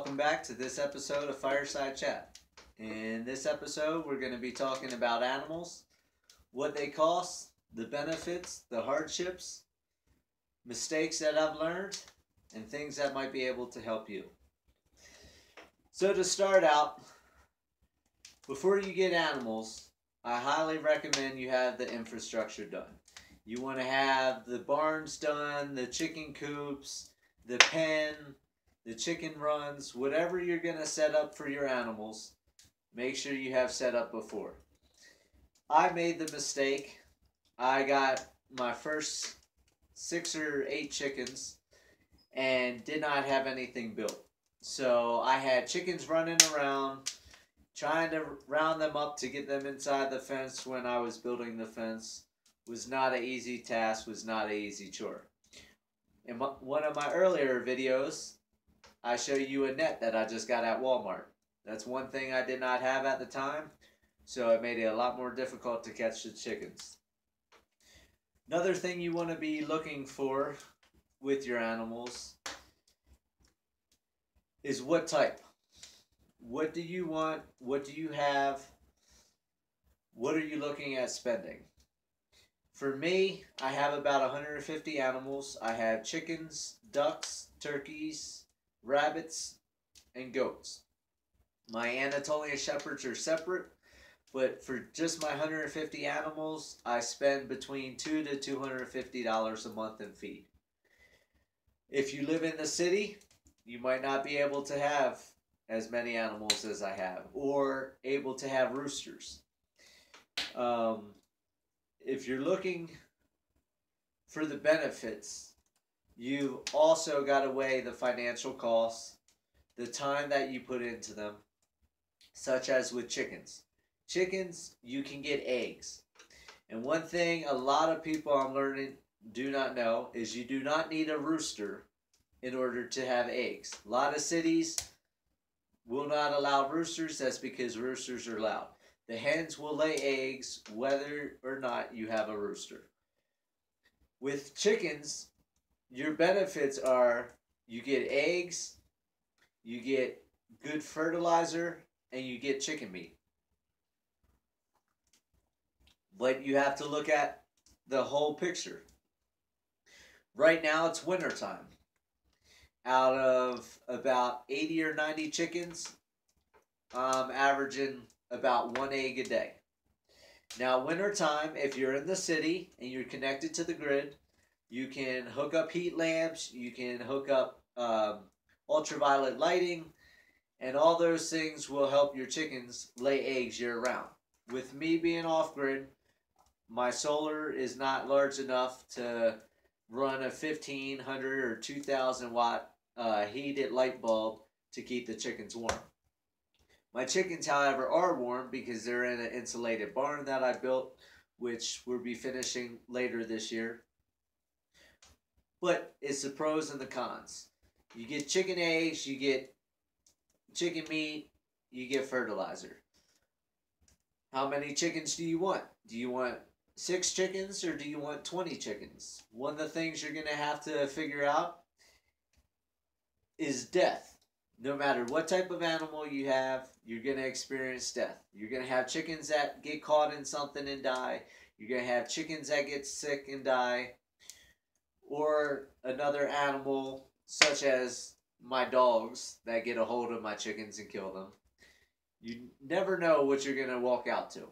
welcome back to this episode of Fireside Chat. In this episode, we're going to be talking about animals, what they cost, the benefits, the hardships, mistakes that I've learned, and things that might be able to help you. So to start out, before you get animals, I highly recommend you have the infrastructure done. You want to have the barns done, the chicken coops, the pen, the chicken runs, whatever you're going to set up for your animals, make sure you have set up before. I made the mistake. I got my first 6 or 8 chickens and did not have anything built. So I had chickens running around, trying to round them up to get them inside the fence when I was building the fence. Was not an easy task, was not an easy chore. In one of my earlier videos, I show you a net that I just got at Walmart. That's one thing I did not have at the time, so it made it a lot more difficult to catch the chickens. Another thing you want to be looking for with your animals is what type. What do you want? What do you have? What are you looking at spending? For me, I have about 150 animals. I have chickens, ducks, turkeys, rabbits, and goats. My Anatolian shepherds are separate, but for just my 150 animals, I spend between $200 to $250 a month in feed. If you live in the city, you might not be able to have as many animals as I have, or able to have roosters. If you're looking for the benefits, you've also got to weigh the financial costs, the time that you put into them, such as with chickens. Chickens, you can get eggs. And one thing a lot of people I'm learning do not know is you do not need a rooster in order to have eggs. A lot of cities will not allow roosters. That's because roosters are loud. The hens will lay eggs whether or not you have a rooster. With chickens, your benefits are you get eggs, you get good fertilizer, and you get chicken meat. But you have to look at the whole picture. Right now it's winter time. Out of about 80 or 90 chickens, I'm averaging about 1 egg a day. Now, winter time, if you're in the city and you're connected to the grid, you can hook up heat lamps, you can hook up ultraviolet lighting, and all those things will help your chickens lay eggs year-round. With me being off-grid, my solar is not large enough to run a 1,500 or 2,000 watt heated light bulb to keep the chickens warm. My chickens, however, are warm because they're in an insulated barn that I built, which we'll be finishing later this year. But it's the pros and the cons. You get chicken eggs, you get chicken meat, you get fertilizer. How many chickens do you want? Do you want 6 chickens or do you want 20 chickens? One of the things you're going to have to figure out is death. No matter what type of animal you have, you're going to experience death. You're going to have chickens that get caught in something and die. You're going to have chickens that get sick and die. Or another animal, such as my dogs, that get a hold of my chickens and kill them. You never know what you're going to walk out to.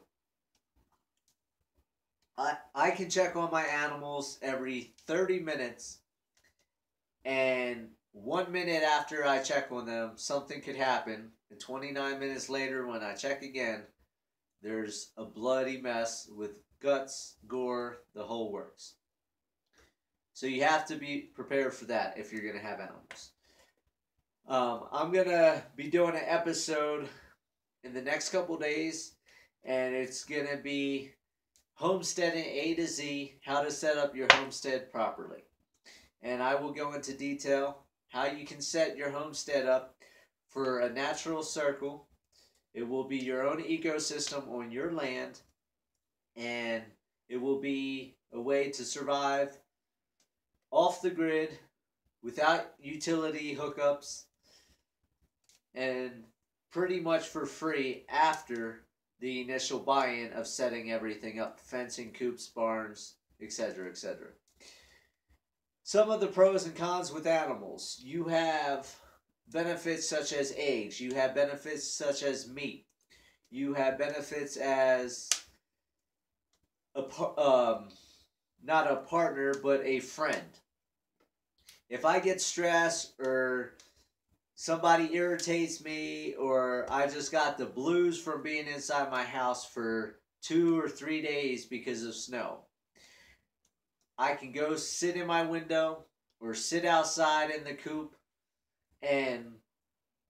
I can check on my animals every 30 minutes, and 1 minute after I check on them, something could happen, and 29 minutes later when I check again, there's a bloody mess with guts, gore, the whole works. So you have to be prepared for that if you're going to have animals. I'm going to be doing an episode in the next couple days, and it's going to be homesteading A to Z, how to set up your homestead properly. And I will go into detail how you can set your homestead up for a natural circle. It will be your own ecosystem on your land, and it will be a way to survive off the grid without utility hookups and pretty much for free after the initial buy-in of setting everything up, fencing, coops, barns, etc., etc. Some of the pros and cons with animals. You have benefits such as eggs. You have benefits such as meat. You have benefits as a not a partner, but a friend. If I get stressed or somebody irritates me or I just got the blues from being inside my house for 2 or 3 days because of snow, I can go sit in my window or sit outside in the coop and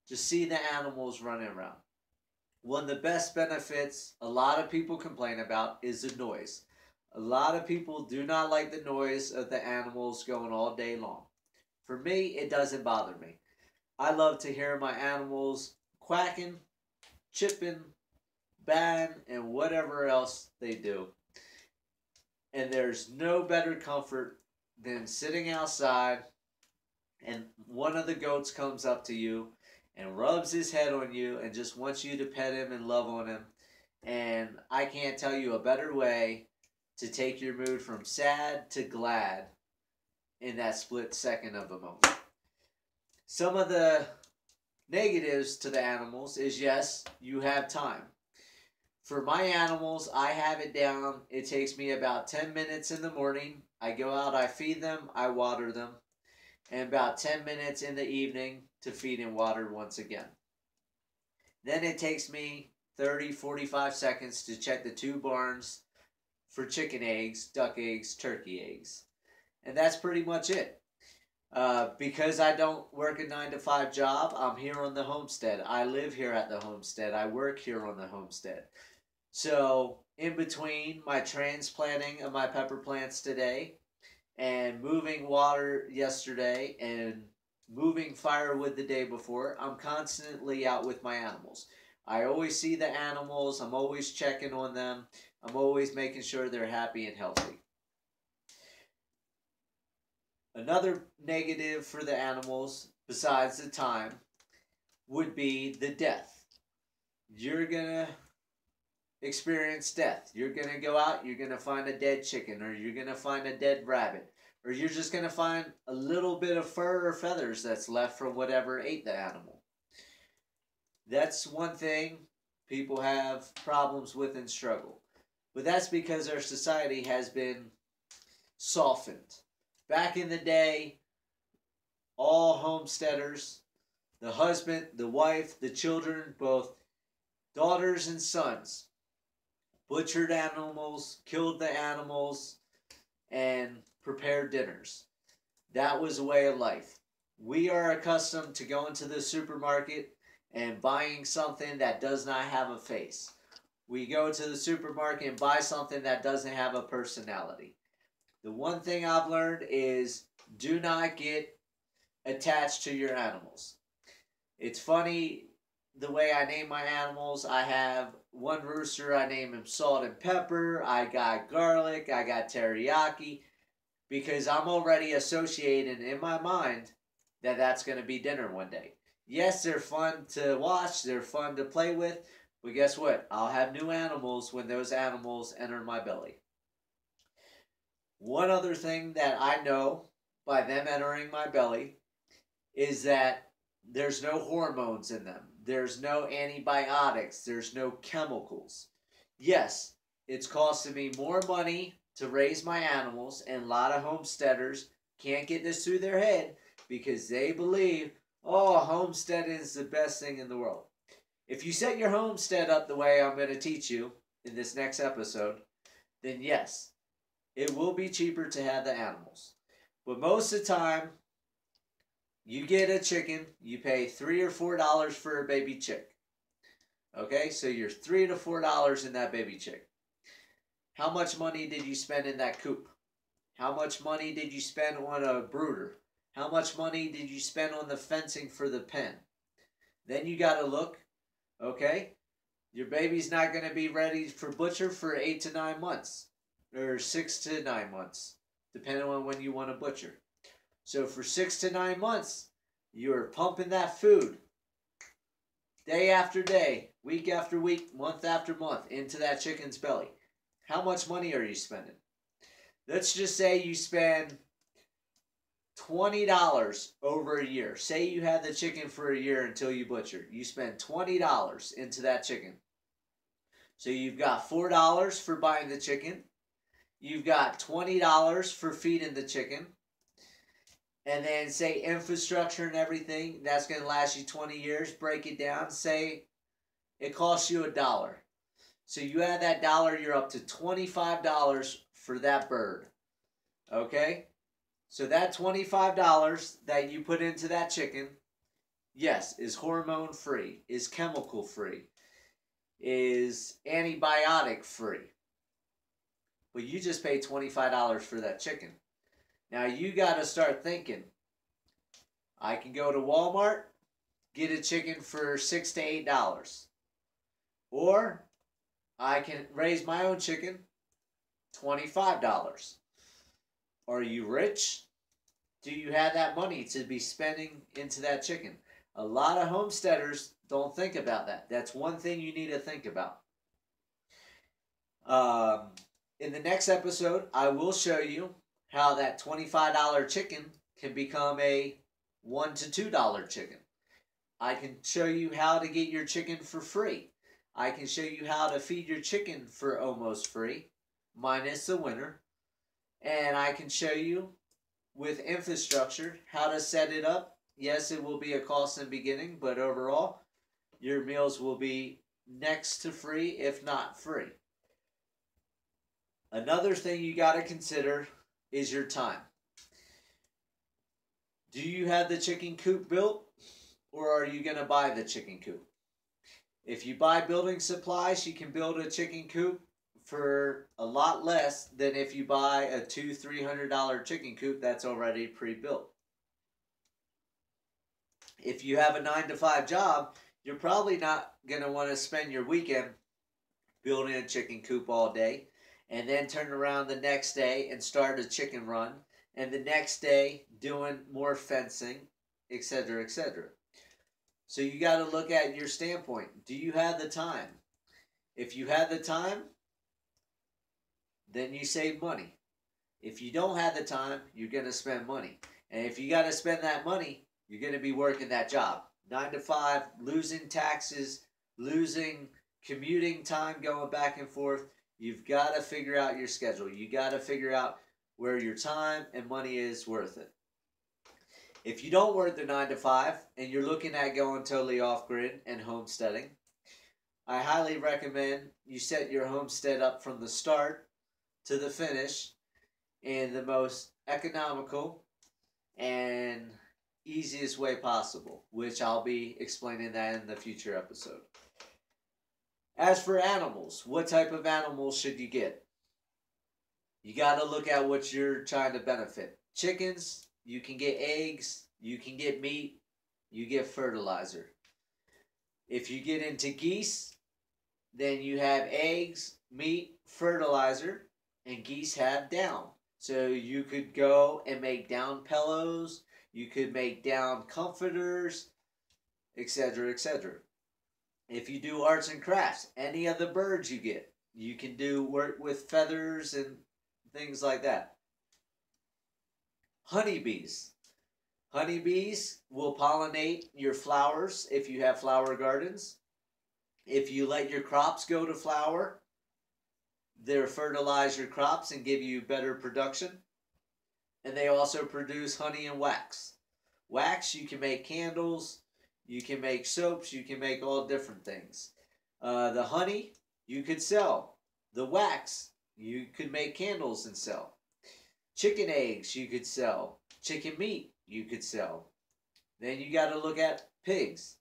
just see the animals running around. One of the best benefits a lot of people complain about is the noise. A lot of people do not like the noise of the animals going all day long. For me, it doesn't bother me. I love to hear my animals quacking, chipping, baaing, and whatever else they do. And there's no better comfort than sitting outside and one of the goats comes up to you and rubs his head on you and just wants you to pet him and love on him. And I can't tell you a better way to take your mood from sad to glad in that split second of a moment. Some of the negatives to the animals is, yes, you have time. For my animals, I have it down. It takes me about 10 minutes in the morning. I go out, I feed them, I water them. And about 10 minutes in the evening to feed and water once again. Then it takes me 30-45 seconds to check the 2 barns for chicken eggs, duck eggs, turkey eggs. And that's pretty much it. Because I don't work a 9-to-5 job, I'm here on the homestead. I live here at the homestead. I work here on the homestead. So in between my transplanting of my pepper plants today and moving water yesterday and moving firewood the day before, I'm constantly out with my animals. I always see the animals. I'm always checking on them. I'm always making sure they're happy and healthy. Another negative for the animals, besides the time, would be the death. You're going to experience death. You're going to go out, you're going to find a dead chicken, or you're going to find a dead rabbit, or you're just going to find a little bit of fur or feathers that's left from whatever ate the animal. That's one thing people have problems with and struggle. But that's because our society has been softened. Back in the day, all homesteaders, the husband, the wife, the children, both daughters and sons, butchered animals, killed the animals, and prepared dinners. That was a way of life. We are accustomed to going to the supermarket and buying something that does not have a face. We go to the supermarket and buy something that doesn't have a personality. The one thing I've learned is do not get attached to your animals. It's funny the way I name my animals. I have one rooster, I name him Salt and Pepper. I got Garlic, I got Teriyaki, because I'm already associating in my mind that that's going to be dinner one day. Yes, they're fun to watch, they're fun to play with, but guess what? I'll have new animals when those animals enter my belly. One other thing that I know by them entering my belly is that there's no hormones in them. There's no antibiotics. There's no chemicals. Yes, it's costing me more money to raise my animals, and a lot of homesteaders can't get this through their head because they believe, oh, homesteading is the best thing in the world. If you set your homestead up the way I'm going to teach you in this next episode, then yes, it will be cheaper to have the animals. But most of the time, you get a chicken, you pay $3 or $4 for a baby chick. Okay, so you're $3 to $4 in that baby chick. How much money did you spend in that coop? How much money did you spend on a brooder? How much money did you spend on the fencing for the pen? Then you got to look, okay, your baby's not going to be ready for butcher for 8 to 9 months, or 6 to 9 months, depending on when you want to butcher. So for 6 to 9 months, you're pumping that food. day after day, week after week, month after month into that chicken's belly. How much money are you spending? Let's just say you spend $20 over a year. Say you had the chicken for a year until you butcher. You spend $20 into that chicken. So you've got $4 for buying the chicken. You've got $20 for feeding the chicken. And then say infrastructure and everything, that's going to last you 20 years. Break it down. Say it costs you $1. So you add that dollar, you're up to $25 for that bird. Okay? So that $25 that you put into that chicken, yes, is hormone free, is chemical free, is antibiotic free. But you just paid $25 for that chicken. Now you got to start thinking, I can go to Walmart, get a chicken for $6 to $8. Or I can raise my own chicken, $25. Are you rich? Do you have that money to be spending into that chicken? A lot of homesteaders don't think about that. That's one thing you need to think about. In the next episode, I will show you how that $25 chicken can become a $1 to $2 chicken. I can show you how to get your chicken for free. I can show you how to feed your chicken for almost free, minus the winter. And I can show you with infrastructure how to set it up. Yes, it will be a cost in the beginning, but overall, your meals will be next to free, if not free. Another thing you got to consider is your time. Do you have the chicken coop built, or are you going to buy the chicken coop? If you buy building supplies, you can build a chicken coop for a lot less than if you buy a $200-300 chicken coop that's already pre-built. If you have a 9-to-5 job, you're probably not going to want to spend your weekend building a chicken coop all day and then turn around the next day and start a chicken run, and the next day doing more fencing, etc., etc. So you got to look at your standpoint. Do you have the time? If you have the time, then you save money. If you don't have the time, you're going to spend money. And if you got to spend that money, you're going to be working that job. 9 to 5, losing taxes, losing commuting time going back and forth. You've got to figure out your schedule. You got to figure out where your time and money is worth it. If you don't work the 9 to 5 and you're looking at going totally off-grid and homesteading, I highly recommend you set your homestead up from the start to the finish in the most economical and easiest way possible, which I'll be explaining that in the future episode. As for animals, what type of animals should you get? You got to look at what you're trying to benefit. Chickens, you can get eggs, you can get meat, you get fertilizer. If you get into geese, then you have eggs, meat, fertilizer, and geese have down. So you could go and make down pillows, you could make down comforters, etc., etc. If you do arts and crafts, any of the birds you get, you can do work with feathers and things like that. Honeybees. Honeybees will pollinate your flowers if you have flower gardens. If you let your crops go to flower, they'll fertilize your crops and give you better production. And they also produce honey and wax. Wax, you can make candles, you can make soaps, you can make all different things. The honey, you could sell. The wax, you could make candles and sell. Chicken eggs, you could sell. Chicken meat, you could sell. Then you got to look at pigs.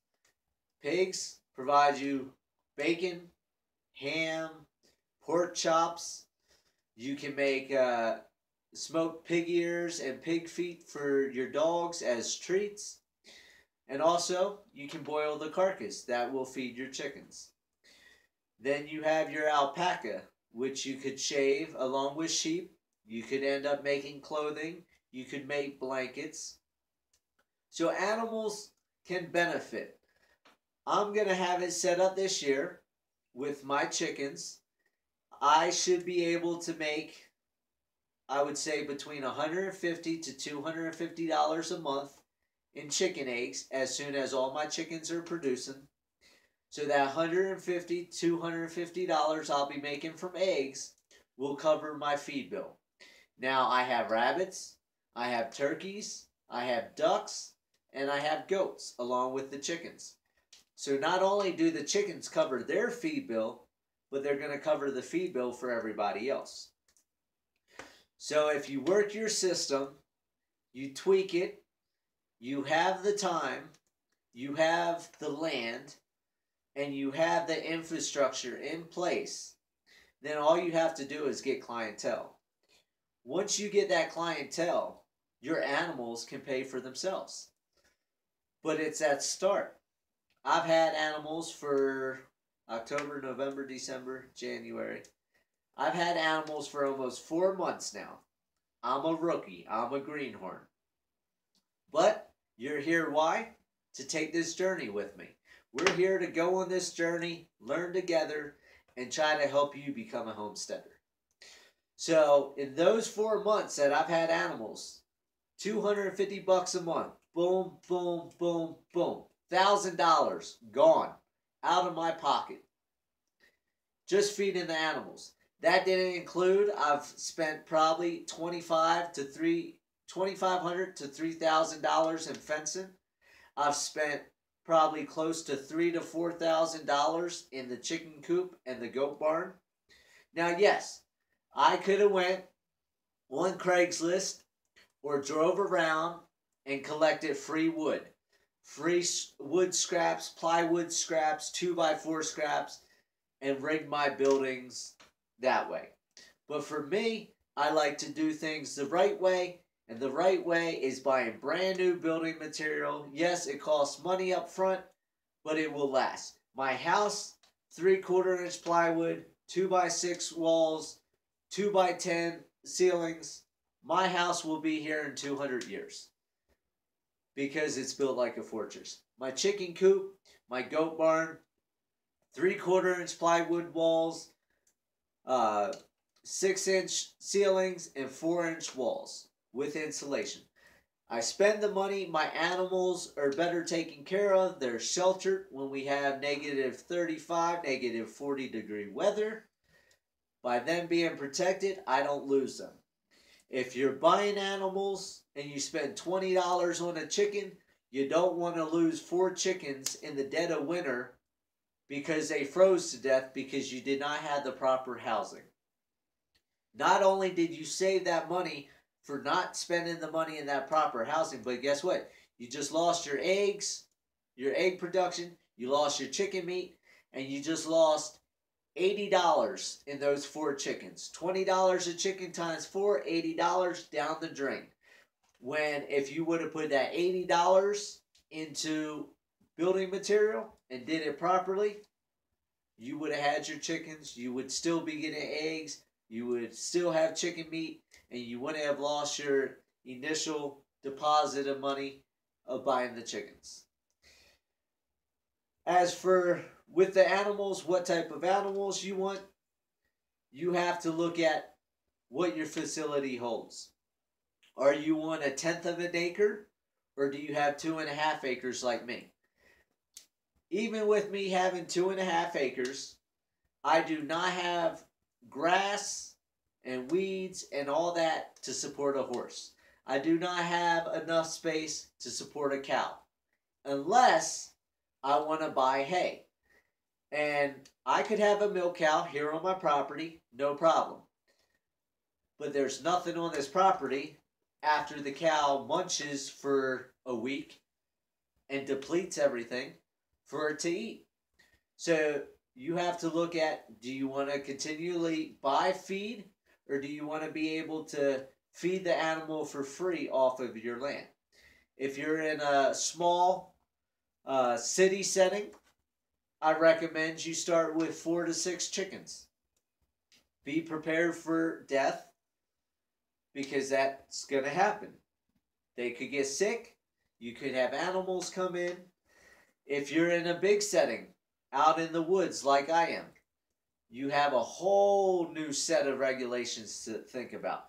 Pigs provide you bacon, ham, pork chops. You can make smoked pig ears and pig feet for your dogs as treats. And also, you can boil the carcass. That will feed your chickens. Then you have your alpaca, which you could shave along with sheep. You could end up making clothing. You could make blankets. So animals can benefit. I'm going to have it set up this year with my chickens. I should be able to make, I would say, between $150 to $250 a month in chicken eggs as soon as all my chickens are producing. So that $150, $250 I'll be making from eggs will cover my feed bill. Now I have rabbits, I have turkeys, I have ducks, and I have goats along with the chickens. So not only do the chickens cover their feed bill, but they're going to cover the feed bill for everybody else. So if you work your system, you tweak it, you have the time, you have the land, and you have the infrastructure in place, then all you have to do is get clientele. Once you get that clientele, your animals can pay for themselves. But it's that start. I've had animals for October, November, December, January. I've had animals for almost 4 months now. I'm a rookie. I'm a greenhorn. But you're here why? To take this journey with me. We're here to go on this journey, learn together, and try to help you become a homesteader. So in those 4 months that I've had animals, $250 a month, boom, boom, boom, boom. $1,000 gone out of my pocket. Just feeding the animals. That didn't include, I've spent probably $2,500 to $3,000 in fencing. I've spent probably close to $3,000 to $4,000 in the chicken coop and the goat barn. Now, yes, I could have went on Craigslist or drove around and collected free wood. Free wood scraps, plywood scraps, 2x4 scraps, and rigged my buildings that way. But for me, I like to do things the right way, and the right way is buying brand new building material. Yes, it costs money up front, but it will last. My house, 3/4 inch plywood, 2x6 walls, 2x10 ceilings. My house will be here in 200 years. Because it's built like a fortress. My chicken coop, my goat barn, 3/4 inch plywood walls, 6-inch ceilings, and 4-inch walls with insulation. I spend the money, my animals are better taken care of, they're sheltered when we have -35, -40 degree weather. By them being protected, I don't lose them. If you're buying animals and you spend $20 on a chicken, you don't want to lose 4 chickens in the dead of winter because they froze to death because you did not have the proper housing. Not only did you save that money for not spending the money in that proper housing, but guess what? You just lost your eggs, your egg production, you lost your chicken meat, and you just lost $80 in those 4 chickens. $20 a chicken times 4, $80 down the drain. When if you would have put that $80 into building material and did it properly, you would have had your chickens, you would still be getting eggs, you would still have chicken meat, and you wouldn't have lost your initial deposit of money of buying the chickens. As for with the animals, what type of animals you want, you have to look at what your facility holds. Are you on 1/10 of an acre, or do you have 2.5 acres like me? Even with me having 2.5 acres, I do not have grass and weeds and all that to support a horse. I do not have enough space to support a cow, unless I want to buy hay. And I could have a milk cow here on my property, no problem. But there's nothing on this property after the cow munches for a week and depletes everything for it to eat. So you have to look at, do you want to continually buy feed, or do you want to be able to feed the animal for free off of your land? If you're in a small city setting, I recommend you start with 4 to 6 chickens. Be prepared for death, because that's going to happen. They could get sick. You could have animals come in. If you're in a big setting, out in the woods like I am, you have a whole new set of regulations to think about.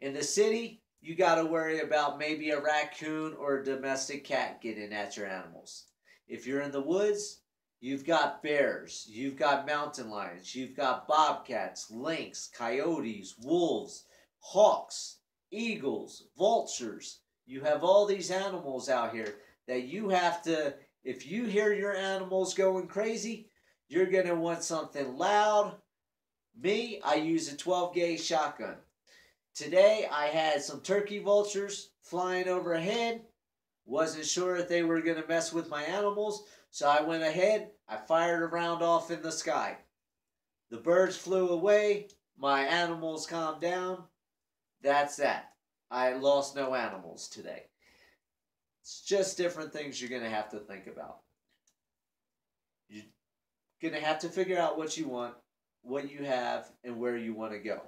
In the city, you got to worry about maybe a raccoon or a domestic cat getting at your animals. If you're in the woods, you've got bears, you've got mountain lions, you've got bobcats, lynx, coyotes, wolves, hawks, eagles, vultures. You have all these animals out here that you have to, if you hear your animals going crazy, you're going to want something loud. Me, I use a 12 gauge shotgun. Today I had some turkey vultures flying overhead. Wasn't sure if they were going to mess with my animals, so I went ahead, I fired a round off in the sky. The birds flew away, my animals calmed down. That's that. I lost no animals today. It's just different things you're going to have to think about. You're going to have to figure out what you want, what you have, and where you want to go.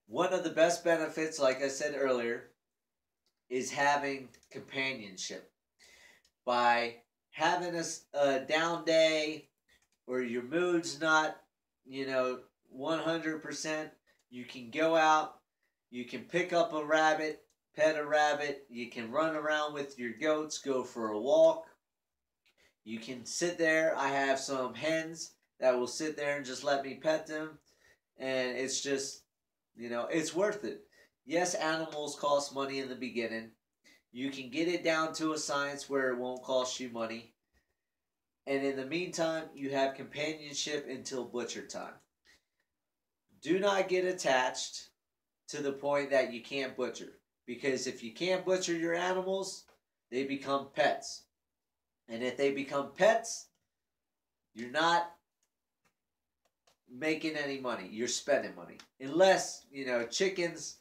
One of the best benefits, like I said earlier, is having companionship. By having a down day or your mood's not, 100%, you can go out, you can pick up a rabbit, pet a rabbit, you can run around with your goats, go for a walk. You can sit there. I have some hens that will sit there and just let me pet them. And it's just, it's worth it. Yes, animals cost money in the beginning. You can get it down to a science where it won't cost you money. And in the meantime, you have companionship until butcher time. Do not get attached to the point that you can't butcher. Because if you can't butcher your animals, they become pets. And if they become pets, you're not making any money. You're spending money. Unless, chickens,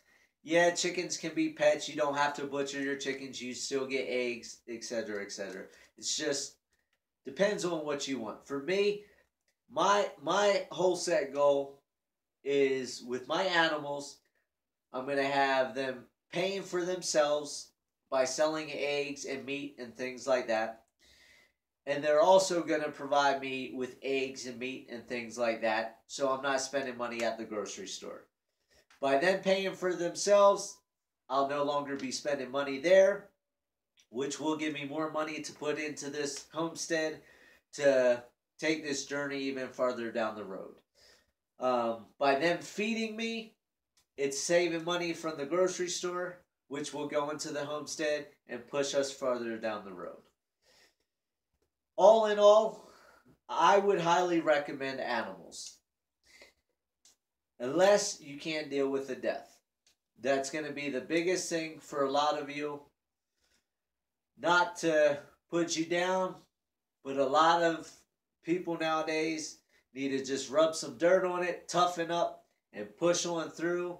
chickens can be pets. You don't have to butcher your chickens. You still get eggs, etc., etc. It's just depends on what you want. For me, my whole set goal is with my animals, I'm going to have them paying for themselves by selling eggs and meat and things like that. And they're also going to provide me with eggs and meat and things like that, so I'm not spending money at the grocery store. By them paying for themselves, I'll no longer be spending money there, which will give me more money to put into this homestead to take this journey even farther down the road. By them feeding me, it's saving money from the grocery store, which will go into the homestead and push us farther down the road. All in all, I would highly recommend animals. Unless you can't deal with the death. That's going to be the biggest thing for a lot of you. Not to put you down, but a lot of people nowadays need to just rub some dirt on it, toughen up, and push on through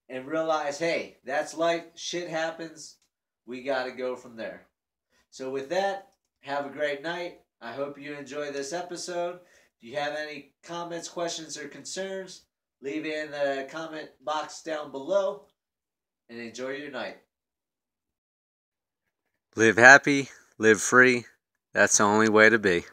and realize, hey, that's life. Shit happens. We got to go from there. So with that, have a great night. I hope you enjoy this episode. If you have any comments, questions, or concerns, leave it in the comment box down below. And enjoy your night. Live happy, live free. That's the only way to be.